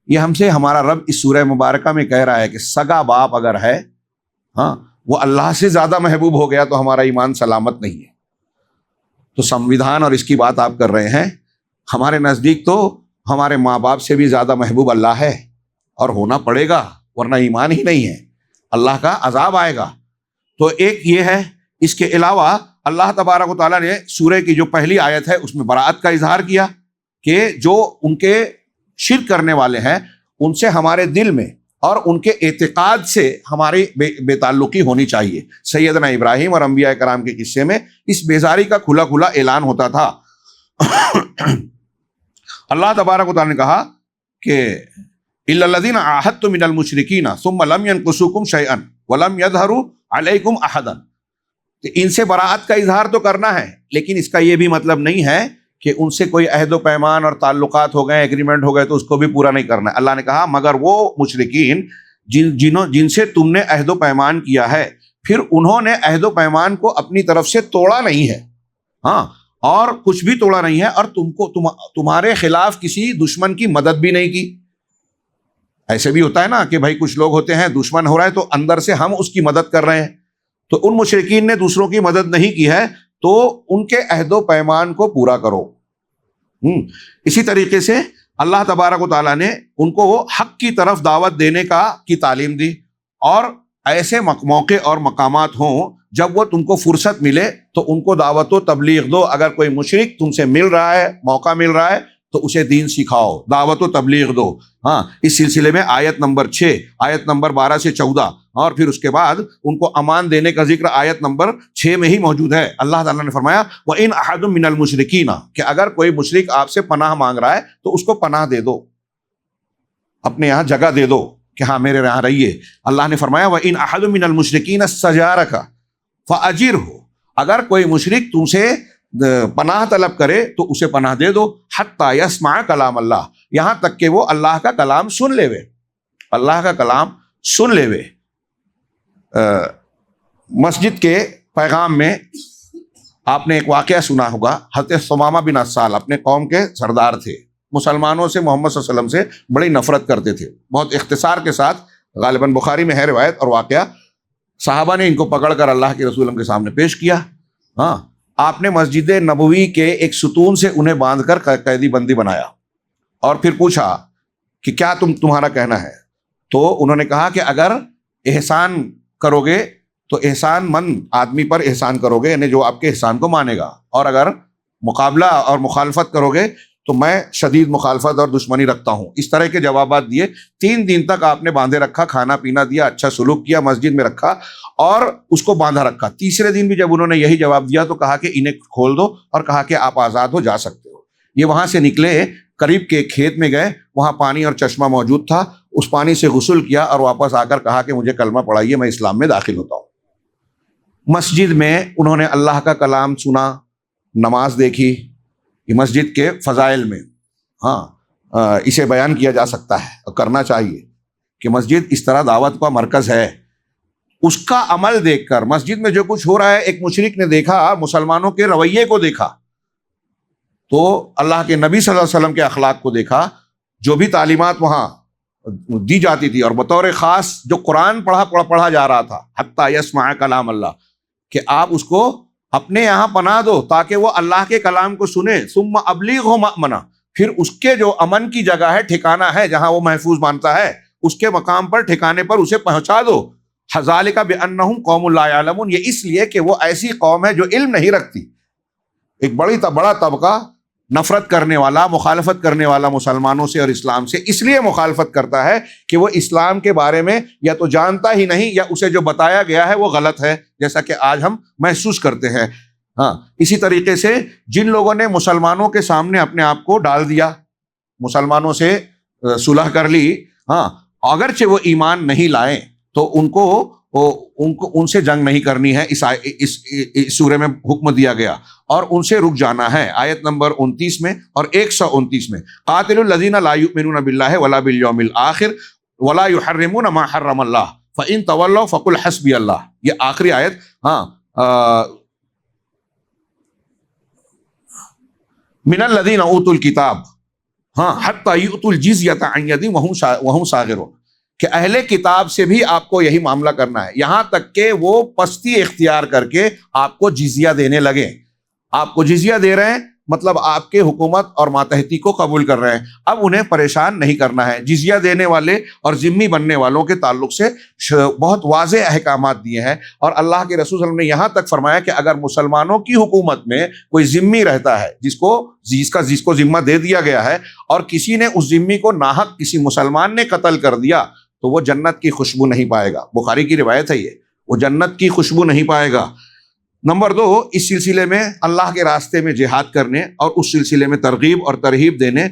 یہ ہم سے ہمارا رب اس سورہ مبارکہ میں کہہ رہا ہے کہ سگا باپ اگر ہے، ہاں، وہ اللہ سے زیادہ محبوب ہو گیا تو ہمارا ایمان سلامت نہیں ہے۔ تو سمویدھان اور اس کی بات آپ کر رہے ہیں، ہمارے نزدیک تو ہمارے ماں باپ سے بھی زیادہ محبوب اللہ ہے، اور ہونا پڑے گا، ورنہ ایمان ہی نہیں ہے، اللہ کا عذاب آئے گا۔ تو ایک یہ ہے۔ اس کے علاوہ اللہ تبارک و تعالیٰ نے سورہ کی جو پہلی آیت ہے اس میں براءت کا اظہار کیا کہ جو ان کے شرک کرنے والے ہیں ان سے ہمارے دل میں اور ان کے اعتقاد سے ہماری بے تعلقی ہونی چاہیے۔ سیدنا ابراہیم اور انبیاء کرام کے قصے میں اس بیزاری کا کھلا کھلا اعلان ہوتا تھا۔ اللہ تبارک و تعالیٰ نے کہا کہ الا الذین عاہدتم من المشرکین ثم لم ينقصوکم شیئا ولم یظہروا علیکم احدا، ان سے براءت کا اظہار تو کرنا ہے، لیکن اس کا یہ بھی مطلب نہیں ہے کہ ان سے کوئی عہد و پیمان اور تعلقات ہو گئے، ایگریمنٹ ہو گئے تو اس کو بھی پورا نہیں کرنا ہے۔ اللہ نے کہا مگر وہ مشرکین جن سے تم نے عہد و پیمان کیا ہے، پھر انہوں نے عہد و پیمان کو اپنی طرف سے توڑا نہیں ہے، ہاں، اور کچھ بھی توڑا نہیں ہے، اور تمہارے خلاف کسی دشمن کی مدد بھی نہیں کی۔ ایسے بھی ہوتا ہے نا کہ بھائی کچھ لوگ ہوتے ہیں دشمن ہو رہا ہے تو اندر سے ہم اس کی مدد کر رہے ہیں، تو ان مشرکین نے دوسروں کی مدد نہیں کی ہے، تو ان کے عہد و پیمان کو پورا کرو۔ اسی طریقے سے اللہ تبارک و تعالیٰ نے ان کو حق کی طرف دعوت دینے کی تعلیم دی، اور ایسے موقع اور مقامات ہوں جب وہ تم کو فرصت ملے تو ان کو دعوت و تبلیغ دو۔ اگر کوئی مشرک تم سے مل رہا ہے، موقع مل رہا ہے، تو اسے دین سکھاؤ، دعوت و تبلیغ دو۔ ہاں، اس سلسلے میں آیت نمبر 6، آیت نمبر 12 سے 14، اور پھر اس کے بعد ان کو امان دینے کا ذکر آیت نمبر 6 میں ہی موجود ہے۔ اللہ تعالیٰ نے فرمایا وَإِنْ أَحَدٌ مِّنَ الْمُشْرِكِينَ، کہ اگر کوئی مشرک آپ سے پناہ مانگ رہا ہے تو اس کو پناہ دے دو، اپنے یہاں جگہ دے دو کہ ہاں میرے یہاں رہیے۔ اللہ نے فرمایا وَإِنْ أَحَدٌ مِّنَ الْمُشْرِكِينَ اسْتَجَارَكَ فَأَجِرْهُ، اگر کوئی مشرک تم سے پناہ طلب کرے تو اسے پناہ دے دو، حتی یسمع کلام اللہ، یہاں تک کہ وہ اللہ کا کلام سن لے وے، اللہ کا کلام سن لے وے۔ مسجد کے پیغام میں آپ نے ایک واقعہ سنا ہوگا، حضرت ثمامہ بن عسال اپنے قوم کے سردار تھے، مسلمانوں سے، محمد صلی اللہ علیہ وسلم سے بڑی نفرت کرتے تھے، بہت اختصار کے ساتھ، غالباً بخاری میں ہے روایت اور واقعہ۔ صحابہ نے ان کو پکڑ کر اللہ کے رسول کے سامنے پیش کیا، ہاں، آپ نے مسجد نبوی کے ایک ستون سے انہیں باندھ کر قیدی بندی بنایا، اور پھر پوچھا کہ کیا تمہارا کہنا ہے؟ تو انہوں نے کہا کہ اگر احسان کرو گے تو احسان مند آدمی پر احسان کرو گے، یعنی جو آپ کے احسان کو مانے گا، اور اگر مقابلہ اور مخالفت کرو گے تو میں شدید مخالفت اور دشمنی رکھتا ہوں۔ اس طرح کے جوابات دیے۔ 3 دن تک آپ نے باندھے رکھا، کھانا پینا دیا، اچھا سلوک کیا، مسجد میں رکھا اور اس کو باندھا رکھا۔ تیسرے دن بھی جب انہوں نے یہی جواب دیا تو کہا کہ انہیں کھول دو، اور کہا کہ آپ آزاد ہو جا سکتے ہو۔ یہ وہاں سے نکلے، قریب کے کھیت میں گئے، وہاں پانی اور چشمہ موجود تھا، اس پانی سے غسل کیا اور واپس آ کر کہا کہ مجھے کلمہ پڑھائیے، میں اسلام میں داخل ہوتا ہوں۔ مسجد میں انہوں نے اللہ کا کلام سنا، نماز دیکھی۔ یہ مسجد کے فضائل میں ہاں اسے بیان کیا جا سکتا ہے اور کرنا چاہیے کہ مسجد اس طرح دعوت کا مرکز ہے۔ اس کا عمل دیکھ کر مسجد میں جو کچھ ہو رہا ہے، ایک مشرک نے دیکھا، مسلمانوں کے رویے کو دیکھا تو اللہ کے نبی صلی اللہ علیہ وسلم کے اخلاق کو دیکھا، جو بھی تعلیمات وہاں دی جاتی تھی، اور بطور خاص جو قرآن پڑھا جا رہا تھا، حتیٰ یسمع کلام اللہ، کہ آپ اس کو اپنے یہاں پناہ دو تاکہ وہ اللہ کے کلام کو سنے، ثم ابلیغہ مأمنہ، پھر اس کے جو امن کی جگہ ہے، ٹھکانہ ہے جہاں وہ محفوظ مانتا ہے، اس کے مقام پر، ٹھکانے پر اسے پہنچا دو۔ ذالک بأنہم قوم لا یعلمون، یہ اس لیے کہ وہ ایسی قوم ہے جو علم نہیں رکھتی۔ ایک بڑا طبقہ نفرت کرنے والا، مخالفت کرنے والا مسلمانوں سے اور اسلام سے اس لیے مخالفت کرتا ہے کہ وہ اسلام کے بارے میں یا تو جانتا ہی نہیں، یا اسے جو بتایا گیا ہے وہ غلط ہے، جیسا کہ آج ہم محسوس کرتے ہیں۔ ہاں، اسی طریقے سے جن لوگوں نے مسلمانوں کے سامنے اپنے آپ کو ڈال دیا، مسلمانوں سے صلح کر لی، ہاں، اگرچہ وہ ایمان نہیں لائیں، تو ان کو ان سے جنگ نہیں کرنی ہے، اس سورہ میں حکم دیا گیا، اور ان سے رک جانا ہے۔ آیت نمبر 29 میں اور 129 میں، قاتل الذین لا یؤمنون باللہ ولا بالیوم الآخر ولا یحرمون ما حرم اللہ فإن تولوا فقل حسبی اللہ، یہ آخری آیت۔ ہاں، من الذین اوتوا الکتاب، ہاں، حتی یؤتوا الجزیۃ عن ید وہم صاغرون، کہ اہل کتاب سے بھی آپ کو یہی معاملہ کرنا ہے، یہاں تک کہ وہ پستی اختیار کر کے آپ کو جزیہ دینے لگے۔ آپ کو جزیہ دے رہے ہیں مطلب آپ کے حکومت اور ماتحتی کو قبول کر رہے ہیں، اب انہیں پریشان نہیں کرنا ہے۔ جزیہ دینے والے اور ذمہ بننے والوں کے تعلق سے بہت واضح احکامات دیے ہیں، اور اللہ کے رسول صلی اللہ علیہ وسلم نے یہاں تک فرمایا کہ اگر مسلمانوں کی حکومت میں کوئی ذمہ رہتا ہے، جس کو ذمہ دے دیا گیا ہے، اور کسی نے اس ذمہ کو ناحق کسی مسلمان نے قتل کر دیا، تو وہ جنت کی خوشبو نہیں پائے گا۔ بخاری کی روایت ہے یہ، وہ جنت کی خوشبو نہیں پائے گا۔ نمبر 2، اس سلسلے میں اللہ کے راستے میں جہاد کرنے اور اس سلسلے میں ترغیب اور ترہیب دینے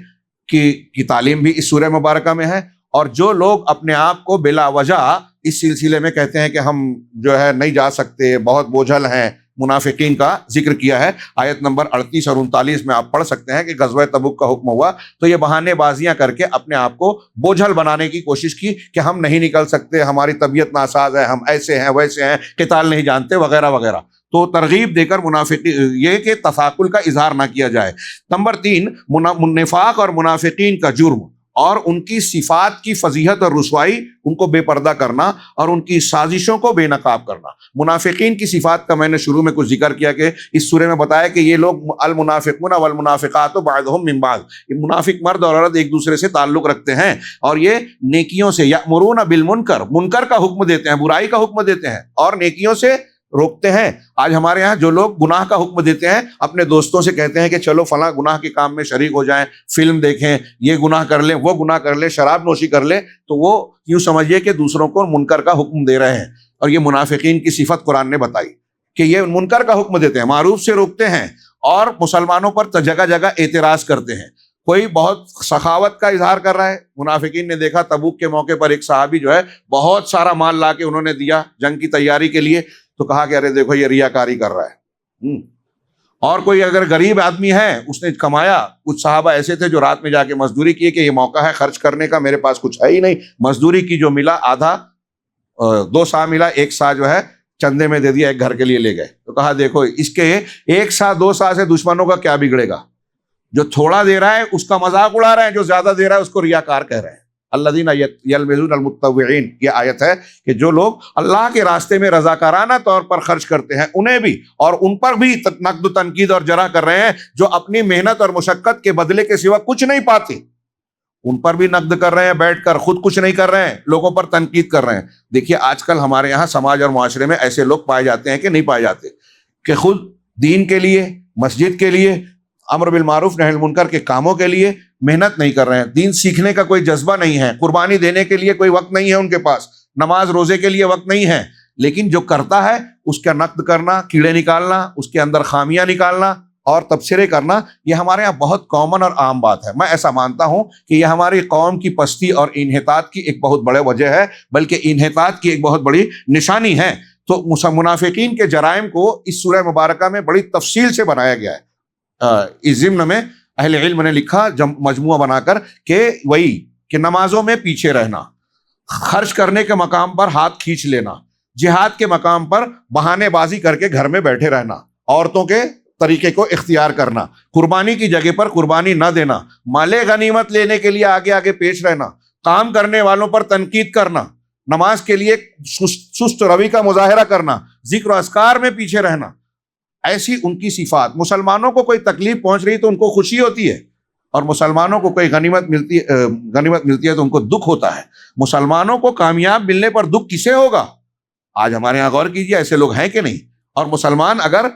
کی تعلیم بھی اس سورہ مبارکہ میں ہے۔ اور جو لوگ اپنے آپ کو بلا وجہ اس سلسلے میں کہتے ہیں کہ ہم جو ہے نہیں جا سکتے، بہت بوجھل ہیں، منافقین کا ذکر کیا ہے۔ آیت نمبر 38 اور 39 میں آپ پڑھ سکتے ہیں کہ غزوہ تبوک کا حکم ہوا تو یہ بہانے بازیاں کر کے اپنے آپ کو بوجھل بنانے کی کوشش کی کہ ہم نہیں نکل سکتے، ہماری طبیعت ناساز ہے، ہم ایسے ہیں ویسے ہیں، قتال نہیں جانتے، وغیرہ وغیرہ۔ تو ترغیب دے کر یہ کہ تثاقل کا اظہار نہ کیا جائے۔ نمبر 3، نفاق اور منافقین کا جرم اور ان کی صفات کی فضیحت اور رسوائی، ان کو بے پردہ کرنا اور ان کی سازشوں کو بے نقاب کرنا۔ منافقین کی صفات کا میں نے شروع میں کچھ ذکر کیا کہ اس سورہ میں بتایا کہ یہ لوگ المنافقون والمنافقات بعضهم من بعض، یہ منافق مرد اور عورت ایک دوسرے سے تعلق رکھتے ہیں، اور یہ نیکیوں سے یأمرون بالمنکر، منکر کا حکم دیتے ہیں، برائی کا حکم دیتے ہیں، اور نیکیوں سے روکتے ہیں۔ آج ہمارے ہاں جو لوگ گناہ کا حکم دیتے ہیں، اپنے دوستوں سے کہتے ہیں کہ چلو فلاں گناہ کے کام میں شریک ہو جائیں، فلم دیکھیں، یہ گناہ کر لیں، وہ گناہ کر لیں، شراب نوشی کر لیں، تو وہ یوں سمجھیے کہ دوسروں کو منکر کا حکم دے رہے ہیں۔ اور یہ منافقین کی صفت قرآن نے بتائی کہ یہ منکر کا حکم دیتے ہیں، معروف سے روکتے ہیں، اور مسلمانوں پر جگہ جگہ اعتراض کرتے ہیں۔ کوئی بہت سخاوت کا اظہار کر رہا ہے، منافقین نے دیکھا تبوک کے موقع پر ایک صحابی جو ہے بہت سارا مال لا کے انہوں نے دیا جنگ کی تیاری کے لیے، تو کہا کہ ارے دیکھو یہ ریاکاری کر رہا ہے۔ اور کوئی اگر غریب آدمی ہے، اس نے کمایا، کچھ صحابہ ایسے تھے جو رات میں جا کے مزدوری کیے کہ یہ موقع ہے خرچ کرنے کا، میرے پاس کچھ ہے ہی نہیں، مزدوری کی جو ملا آدھا 2 سا ملا، 1 سا جو ہے چندے میں دے دیا، ایک گھر کے لیے لے گئے۔ تو کہا دیکھو اس کے 1 سا 2 سا سے دشمنوں کا کیا بگڑے گا، جو تھوڑا دے رہا ہے اس کا مذاق اڑا رہے ہیں، جو زیادہ دے رہا ہے اس کو ریاکار کہہ رہے ہیں۔ الذین یلمزون المتطوعین، یہ آیت ہے کہ جو لوگ اللہ کے راستے میں رضاکارانہ طور پر خرچ کرتے ہیں انہیں بھی، اور ان پر بھی نقد و تنقید اور جرح کر رہے ہیں جو اپنی محنت اور مشقت کے بدلے کے سوا کچھ نہیں پاتے، ان پر بھی نقد کر رہے ہیں، بیٹھ کر خود کچھ نہیں کر رہے ہیں، لوگوں پر تنقید کر رہے ہیں۔ دیکھیے آج کل ہمارے یہاں سماج اور معاشرے میں ایسے لوگ پائے جاتے ہیں کہ نہیں پائے جاتے، کہ خود دین کے لیے، مسجد کے لیے، امر بالمعروف نہی عن المنکر کے کاموں کے لیے محنت نہیں کر رہے ہیں، دین سیکھنے کا کوئی جذبہ نہیں ہے، قربانی دینے کے لیے کوئی وقت نہیں ہے ان کے پاس، نماز روزے کے لیے وقت نہیں ہے، لیکن جو کرتا ہے اس کا نقد کرنا، کیڑے نکالنا، اس کے اندر خامیاں نکالنا اور تبصرے کرنا، یہ ہمارے یہاں بہت کامن اور عام بات ہے۔ میں ایسا مانتا ہوں کہ یہ ہماری قوم کی پستی اور انحطاط کی ایک بہت بڑی وجہ ہے، بلکہ انحطاط کی ایک بہت بڑی نشانی ہے۔ تو منافقین کے جرائم کو اس سورہ مبارکہ میں بڑی تفصیل سے بنایا گیا ہے۔ اس ضمن میں اہل علم نے لکھا مجموعہ بنا کر کہ نمازوں میں پیچھے رہنا، خرچ کرنے کے مقام پر ہاتھ کھینچ لینا، جہاد کے مقام پر بہانے بازی کر کے گھر میں بیٹھے رہنا، عورتوں کے طریقے کو اختیار کرنا، قربانی کی جگہ پر قربانی نہ دینا، مال غنیمت لینے کے لیے آگے آگے پیش رہنا، کام کرنے والوں پر تنقید کرنا، نماز کے لیے سست روی کا مظاہرہ کرنا، ذکر و اذکار میں پیچھے رہنا، ایسی ان کی صفات۔ مسلمانوں کو کوئی تکلیف پہنچ رہی تو ان کو خوشی ہوتی ہے، اور مسلمانوں کو کوئی غنیمت ملتی ہے تو ان کو دکھ ہوتا ہے۔ مسلمانوں کو کامیاب ملنے پر دکھ کسے ہوگا؟ آج ہمارے یہاں غور کیجیے، ایسے لوگ ہیں کہ نہیں؟ اور مسلمان اگر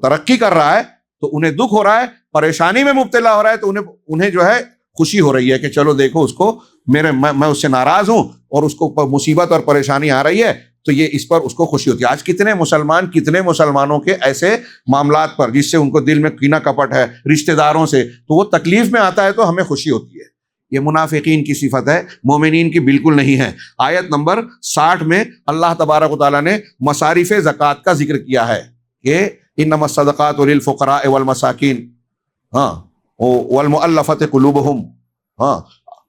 ترقی کر رہا ہے تو انہیں دکھ ہو رہا ہے، پریشانی میں مبتلا ہو رہا ہے تو انہیں جو ہے خوشی ہو رہی ہے کہ چلو دیکھو اس کو، میں اس سے ناراض ہوں اور اس کو مصیبت اور پریشانی آ رہی ہے تو یہ اس پر اس کو خوشی ہوتی ہے۔ آج کتنے مسلمانوں کے ایسے معاملات پر جس سے ان کو دل میں کینہ کپٹ ہے رشتہ داروں سے، تو وہ تکلیف میں آتا ہے تو ہمیں خوشی ہوتی ہے۔ یہ منافقین کی صفت ہے، مومنین کی بالکل نہیں ہے۔ آیت نمبر 60 میں اللہ تبارک و تعالیٰ نے مصارف زکوٰۃ کا ذکر کیا ہے کہ انما الصدقات للفقراء والمساکین والمؤلفۃ قلوبہم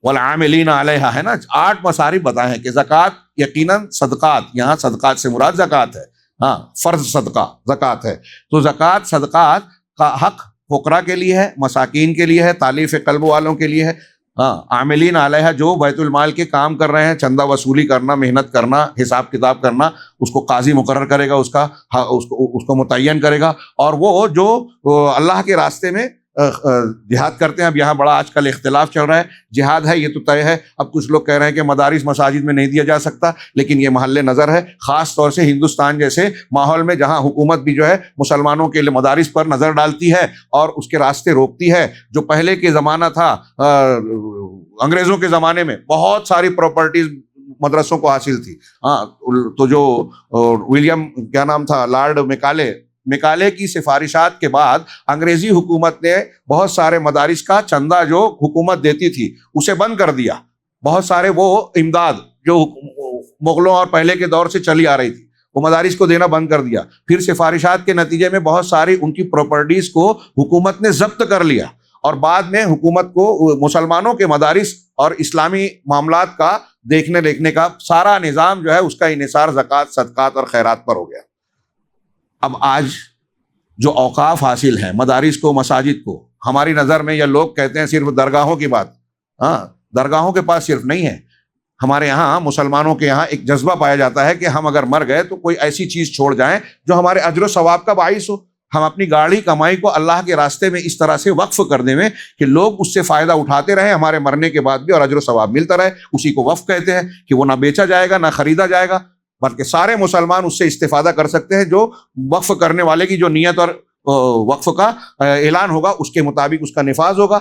والعاملین علیہا، ہے نا، 8 مصارف بتائے ہیں کہ زکوٰۃ یقیناً صدقات، یہاں صدقات سے مراد زکوٰۃ ہے، فرض صدقہ زکوٰۃ ہے، تو زکوٰۃ صدقات کا حق فقراء کے لیے ہے، مساکین کے لیے ہے، تالیف قلب والوں کے لیے ہے، عاملین علیہا جو بیت المال کے کام کر رہے ہیں، چندہ وصولی کرنا، محنت کرنا، حساب کتاب کرنا، اس کو قاضی مقرر کرے گا، اس کو متعین کرے گا، اور وہ جو اللہ کے راستے میں جہاد کرتے ہیں۔ اب یہاں بڑا آج کل اختلاف چل رہا ہے، جہاد ہے یہ تو طے ہے، اب کچھ لوگ کہہ رہے ہیں کہ مدارس مساجد میں نہیں دیا جا سکتا، لیکن یہ محل نظر ہے، خاص طور سے ہندوستان جیسے ماحول میں جہاں حکومت بھی جو ہے مسلمانوں کے لیے مدارس پر نظر ڈالتی ہے اور اس کے راستے روکتی ہے۔ جو پہلے کے زمانہ تھا انگریزوں کے زمانے میں بہت ساری پراپرٹیز مدرسوں کو حاصل تھی، تو جو ولیم کیا نام تھا، لارڈ میکالے کی سفارشات کے بعد انگریزی حکومت نے بہت سارے مدارس کا چندہ جو حکومت دیتی تھی اسے بند کر دیا۔ بہت سارے وہ امداد جو مغلوں اور پہلے کے دور سے چلی آ رہی تھی وہ مدارس کو دینا بند کر دیا۔ پھر سفارشات کے نتیجے میں بہت ساری ان کی پراپرٹیز کو حکومت نے ضبط کر لیا، اور بعد میں حکومت کو مسلمانوں کے مدارس اور اسلامی معاملات کا دیکھنے کا سارا نظام جو ہے اس کا انحصار زکوٰۃ، صدقات اور خیرات پر ہو گیا۔ اب آج جو اوقاف حاصل ہیں مدارس کو، مساجد کو، ہماری نظر میں، یا لوگ کہتے ہیں صرف درگاہوں کی بات، درگاہوں کے پاس صرف نہیں ہے، ہمارے یہاں مسلمانوں کے یہاں ایک جذبہ پایا جاتا ہے کہ ہم اگر مر گئے تو کوئی ایسی چیز چھوڑ جائیں جو ہمارے اجر و ثواب کا باعث ہو، ہم اپنی گاڑی کمائی کو اللہ کے راستے میں اس طرح سے وقف کر دیں کہ لوگ اس سے فائدہ اٹھاتے رہیں ہمارے مرنے کے بعد بھی، اور اجر و ثواب ملتا رہے۔ اسی کو وقف کہتے ہیں کہ وہ نہ بیچا جائے گا نہ خریدا جائے گا، بلکہ سارے مسلمان اس سے استفادہ کر سکتے ہیں۔ جو وقف کرنے والے کی جو نیت اور وقف کا اعلان ہوگا اس کے مطابق اس کا نفاذ ہوگا۔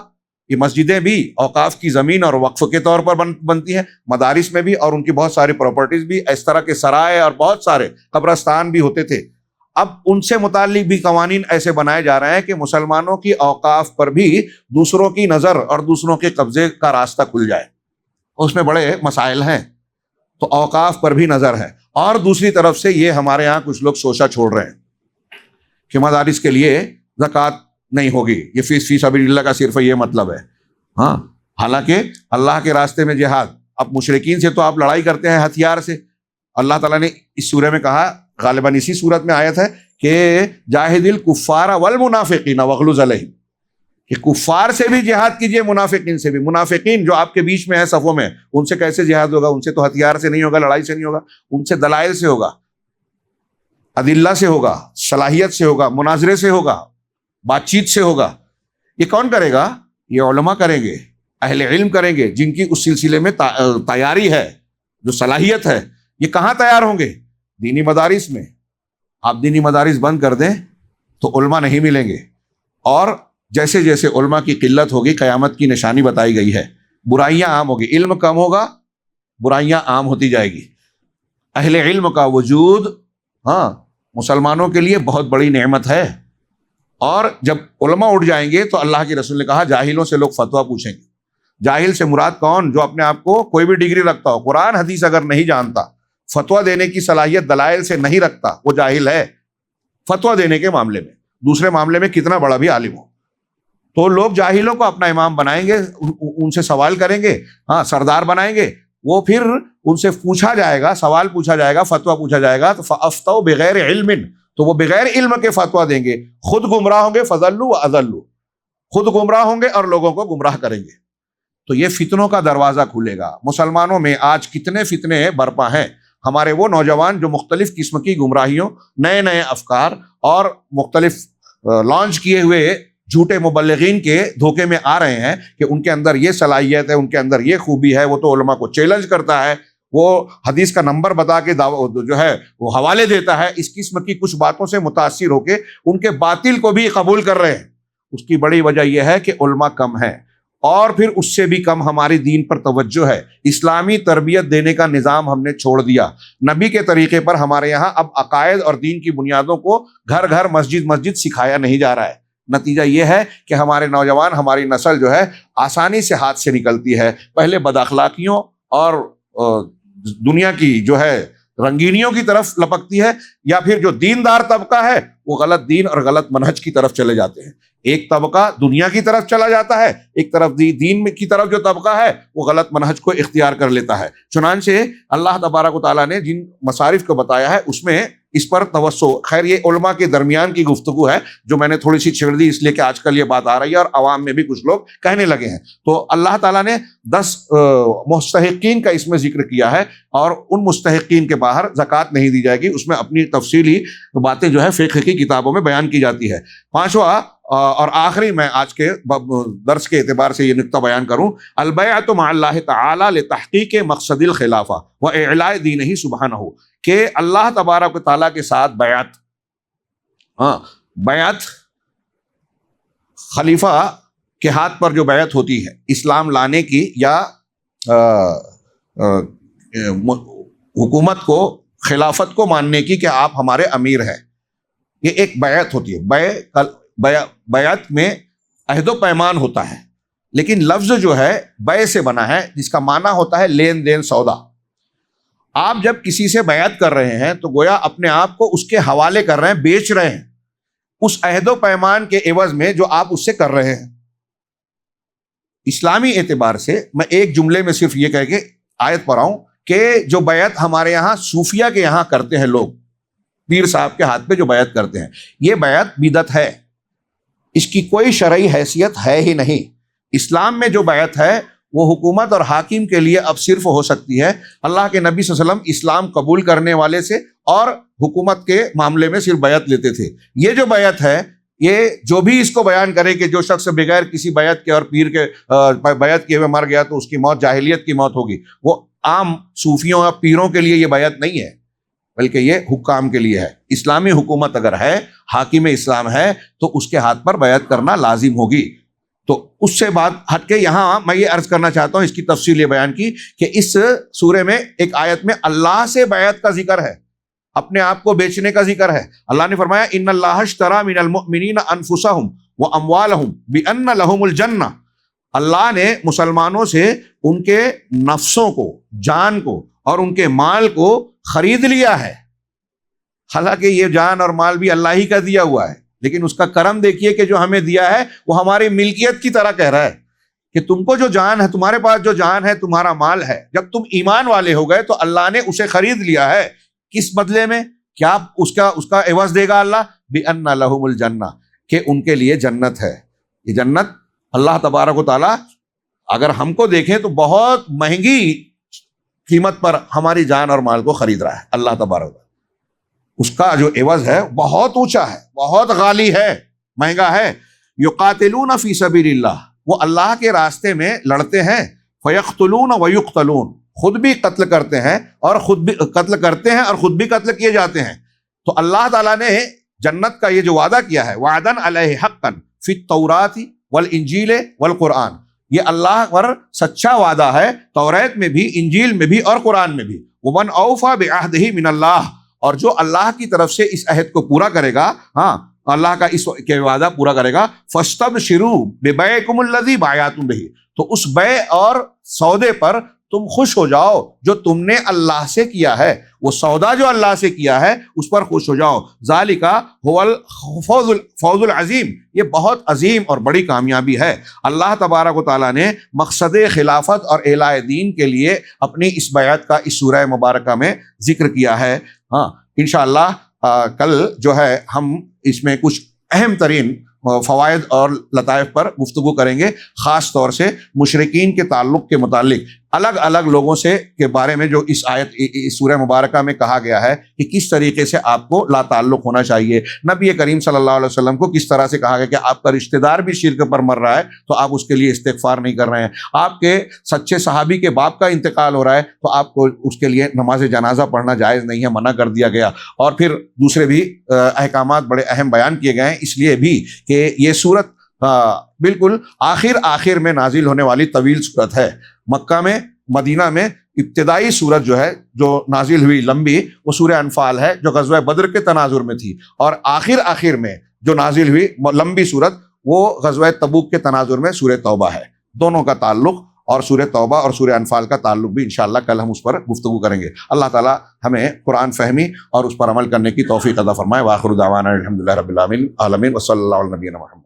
یہ مسجدیں بھی اوقاف کی زمین اور وقف کے طور پر بنتی ہیں، مدارس میں بھی، اور ان کی بہت ساری پراپرٹیز بھی، اس طرح کے سرائے اور بہت سارے قبرستان بھی ہوتے تھے۔ اب ان سے متعلق بھی قوانین ایسے بنائے جا رہے ہیں کہ مسلمانوں کی اوقاف پر بھی دوسروں کی نظر اور دوسروں کے قبضے کا راستہ کھل جائے۔ اس میں بڑے مسائل ہیں، تو اوقاف پر بھی نظر ہے۔ اور دوسری طرف سے یہ ہمارے ہاں کچھ لوگ شوشہ چھوڑ رہے ہیں کہ مدارس کے لیے زکوٰۃ نہیں ہوگی، یہ فی سبیل اللہ کا صرف یہ مطلب ہے۔ حالانکہ اللہ کے راستے میں جہاد، اب مشرکین سے تو آپ لڑائی کرتے ہیں ہتھیار سے، اللہ تعالیٰ نے اس سورہ میں کہا، غالباً اسی سورت میں آیت ہے کہ جاہد الکفار والمنافقین واغلظ علیہم، کہ کفار سے بھی جہاد کیجئے، منافقین سے بھی۔ منافقین جو آپ کے بیچ میں ہے صفوں میں، ان سے کیسے جہاد ہوگا؟ ان سے تو ہتھیار سے نہیں ہوگا، لڑائی سے نہیں ہوگا، ان سے دلائل سے ہوگا، ادلہ سے ہوگا، صلاحیت سے ہوگا، مناظرے سے ہوگا، بات چیت سے ہوگا۔ یہ کون کرے گا؟ یہ علماء کریں گے، اہل علم کریں گے، جن کی اس سلسلے میں تیاری ہے، جو صلاحیت ہے۔ یہ کہاں تیار ہوں گے؟ دینی مدارس میں۔ آپ دینی مدارس بند کر دیں تو علماء نہیں ملیں گے، اور جیسے جیسے علماء کی قلت ہوگی، قیامت کی نشانی بتائی گئی ہے، برائیاں عام ہوگی، علم کم ہوگا، برائیاں عام ہوتی جائے گی۔ اہل علم کا وجود مسلمانوں کے لیے بہت بڑی نعمت ہے، اور جب علماء اٹھ جائیں گے تو اللہ کے رسول نے کہا جاہلوں سے لوگ فتویٰ پوچھیں گے۔ جاہل سے مراد کون؟ جو اپنے آپ کو کوئی بھی ڈگری رکھتا ہو، قرآن حدیث اگر نہیں جانتا، فتویٰ دینے کی صلاحیت دلائل سے نہیں رکھتا، وہ جاہل ہے۔ فتویٰ دینے کے معاملے میں، دوسرے معاملے میں کتنا بڑا بھی عالم ہو، تو لوگ جاہلوں کو اپنا امام بنائیں گے، ان سے سوال کریں گے، سردار بنائیں گے، وہ پھر ان سے پوچھا جائے گا، سوال پوچھا جائے گا، فتویٰ پوچھا جائے گا، تو فافتوا بغیر علم، تو وہ بغیر علم کے فتویٰ دیں گے، خود گمراہ ہوں گے، فضلوا واضلوا، خود گمراہ ہوں گے اور لوگوں کو گمراہ کریں گے۔ تو یہ فتنوں کا دروازہ کھلے گا۔ مسلمانوں میں آج کتنے فتنے برپا ہیں، ہمارے وہ نوجوان جو مختلف قسم کی گمراہیوں، نئے نئے افکار اور مختلف لانچ کیے ہوئے جھوٹے مبلغین کے دھوکے میں آ رہے ہیں کہ ان کے اندر یہ صلاحیت ہے، ان کے اندر یہ خوبی ہے، وہ تو علماء کو چیلنج کرتا ہے، وہ حدیث کا نمبر بتا کے جو ہے وہ حوالے دیتا ہے۔ اس قسم کی کچھ باتوں سے متاثر ہو کے ان کے باطل کو بھی قبول کر رہے ہیں۔ اس کی بڑی وجہ یہ ہے کہ علماء کم ہیں، اور پھر اس سے بھی کم ہماری دین پر توجہ ہے۔ اسلامی تربیت دینے کا نظام ہم نے چھوڑ دیا۔ نبی کے طریقے پر ہمارے یہاں اب عقائد اور دین کی بنیادوں کو گھر گھر مسجد مسجد سکھایا نہیں جا رہا ہے۔ نتیجہ یہ ہے کہ ہمارے نوجوان، ہماری نسل جو ہے آسانی سے ہاتھ سے نکلتی ہے، پہلے بد اخلاقیوں اور دنیا کی جو ہے رنگینیوں کی طرف لپکتی ہے، یا پھر جو دیندار طبقہ ہے وہ غلط دین اور غلط منہج کی طرف چلے جاتے ہیں۔ ایک طبقہ دنیا کی طرف چلا جاتا ہے، ایک طرف دین کی طرف جو طبقہ ہے وہ غلط منہج کو اختیار کر لیتا ہے۔ چنانچہ اللہ تبارک و تعالیٰ نے جن مصارف کو بتایا ہے اس میں اس پر توسع، خیر یہ علماء کے درمیان کی گفتگو ہے جو میں نے تھوڑی سی چھیڑ دی، اس لیے کہ آج کل یہ بات آ رہی ہے اور عوام میں بھی کچھ لوگ کہنے لگے ہیں۔ تو اللہ تعالیٰ نے 10 مستحقین کا اس میں ذکر کیا ہے، اور ان مستحقین کے باہر زکوٰۃ نہیں دی جائے گی، اس میں اپنی تفصیلی باتیں جو ہے فقہ کی کتابوں میں بیان کی جاتی ہے۔ پانچواں اور آخری میں آج کے درس کے اعتبار سے یہ نقطہ بیان کروں، البیعۃ مع اللہ تعالی لتحقیق مقصد الخلافہ واعلاء دینہ سبحانہ، کہ اللہ تبارک و تعالیٰ کے ساتھ بیعت، بیعت خلیفہ کے ہاتھ پر جو بیعت ہوتی ہے اسلام لانے کی، یا حکومت کو، خلافت کو ماننے کی کہ آپ ہمارے امیر ہیں، یہ ایک بیعت ہوتی ہے۔ بیعت میں عہد و پیمان ہوتا ہے، لیکن لفظ جو ہے بیع سے بنا ہے، جس کا معنی ہوتا ہے لین دین، سودا۔ آپ جب کسی سے بیعت کر رہے ہیں تو گویا اپنے آپ کو اس کے حوالے کر رہے ہیں، بیچ رہے ہیں، اس عہد و پیمان کے عوض میں جو آپ اس سے کر رہے ہیں۔ اسلامی اعتبار سے میں ایک جملے میں صرف یہ کہہ کے آیت پڑھاؤں کہ جو بیعت ہمارے یہاں صوفیہ کے یہاں کرتے ہیں لوگ، پیر صاحب کے ہاتھ پہ جو بیعت کرتے ہیں، یہ بیعت بدعت ہے، اس کی کوئی شرعی حیثیت ہے ہی نہیں۔ اسلام میں جو بیعت ہے وہ حکومت اور حاکم کے لیے اب صرف ہو سکتی ہے۔ اللہ کے نبی صلی اللہ علیہ وسلم اسلام قبول کرنے والے سے اور حکومت کے معاملے میں صرف بیعت لیتے تھے۔ یہ جو بیعت ہے، یہ جو بھی اس کو بیان کرے کہ جو شخص بغیر کسی بیعت کے اور پیر کے بیعت کیے ہوئے مر گیا تو اس کی موت جاہلیت کی موت ہوگی، وہ عام صوفیوں یا پیروں کے لیے یہ بیعت نہیں ہے، بلکہ یہ حکام کے لیے ہے۔ اسلامی حکومت اگر ہے، حاکم اسلام ہے، تو اس کے ہاتھ پر بیعت کرنا لازم ہوگی۔ تو اس سے بات ہٹ کے یہاں میں یہ عرض کرنا چاہتا ہوں، اس کی تفصیل یہ بیان کی کہ اس سورے میں ایک آیت میں اللہ سے بیعت کا ذکر ہے، اپنے آپ کو بیچنے کا ذکر ہے۔ اللہ نے فرمایا ان اللہ اشتری من المؤمنین انفسهم واموالهم بان لهم الجنہ، اللہ نے مسلمانوں سے ان کے نفسوں کو، جان کو اور ان کے مال کو خرید لیا ہے۔ حالانکہ یہ جان اور مال بھی اللہ ہی کا دیا ہوا ہے، لیکن اس کا کرم دیکھیے کہ جو ہمیں دیا ہے وہ ہماری ملکیت کی طرح کہہ رہا ہے کہ تم کو جو جان ہے، تمہارے پاس جو جان ہے، تمہارا مال ہے، جب تم ایمان والے ہو گئے تو اللہ نے اسے خرید لیا ہے۔ کس بدلے میں؟ کیا اس کا عوض دے گا اللہ؟ بِأَنَّ لَهُمُ الْجَنَّةِ، کہ ان کے لیے جنت ہے۔ یہ جنت اللہ تبارک و تعالیٰ اگر ہم کو دیکھیں تو بہت مہنگی قیمت پر ہماری جان اور مال کو خرید رہا ہے اللہ تبارک و تعالیٰ۔ اس کا جو عوض ہے بہت اونچا ہے، بہت غالی ہے، مہنگا ہے۔ یقاتلون فی سبیل اللہ، وہ اللہ کے راستے میں لڑتے ہیں، فیقتلون ویقتلون، خود بھی قتل کرتے ہیں اور خود بھی قتل کیے جاتے ہیں۔ تو اللہ تعالیٰ نے جنت کا یہ جو وعدہ کیا ہے، وعدن علیہ حقا فی التوراۃ والانجیل والقرآن، یہ اللہ پر سچا وعدہ ہے، توریت میں بھی، انجیل میں بھی اور قرآن میں بھی۔ ومن اوفی بعہدہ من اللہ، اور جو اللہ کی طرف سے اس عہد کو پورا کرے گا، اللہ کا اس کے وعدہ پورا کرے گا، فاستبشروا ببیعکم الذی بایعتم بہ، تو اس بیع اور سودے پر تم خوش ہو جاؤ جو تم نے اللہ سے کیا ہے، وہ سودا جو اللہ سے کیا ہے اس پر خوش ہو جاؤ۔ ذالک هو الفوز العظیم، یہ بہت عظیم اور بڑی کامیابی ہے۔ اللہ تبارک و تعالیٰ نے مقصد خلافت اور اعلاء دین کے لیے اپنی اس بیعت کا اس سورہ مبارکہ میں ذکر کیا ہے۔ انشاءاللہ کل جو ہے ہم اس میں کچھ اہم ترین فوائد اور لطائف پر گفتگو کریں گے، خاص طور سے مشرکین کے تعلق کے متعلق الگ الگ لوگوں سے کے بارے میں جو اس آیت اس سورہ مبارکہ میں کہا گیا ہے کہ کس طریقے سے آپ کو لا تعلق ہونا چاہیے۔ نبی کریم صلی اللہ علیہ وسلم کو کس طرح سے کہا گیا کہ آپ کا رشتہ دار بھی شرک پر مر رہا ہے تو آپ اس کے لیے استغفار نہیں کر رہے ہیں، آپ کے سچے صحابی کے باپ کا انتقال ہو رہا ہے تو آپ کو اس کے لیے نماز جنازہ پڑھنا جائز نہیں ہے، منع کر دیا گیا، اور پھر دوسرے بھی احکامات بڑے اہم بیان کیے گئے ہیں۔ اس لیے بھی کہ یہ سورت بالکل آخر میں نازل ہونے والی طویل سورت ہے۔ مکہ میں، مدینہ میں ابتدائی سورت جو ہے جو نازل ہوئی لمبی، وہ سورہ انفال ہے جو غزوہ بدر کے تناظر میں تھی، اور آخر میں جو نازل ہوئی لمبی سورت وہ غزوہ تبوک کے تناظر میں سورہ توبہ ہے۔ دونوں کا تعلق، اور سورہ توبہ اور سورہ انفال کا تعلق بھی انشاءاللہ کل ہم اس پر گفتگو کریں گے۔ اللہ تعالی ہمیں قرآن فہمی اور اس پر عمل کرنے کی توفیق عطا فرمائے۔ وآخر دعوانا الحمدللہ رب العالمین، وصلی اللہ علی نبینا محمد۔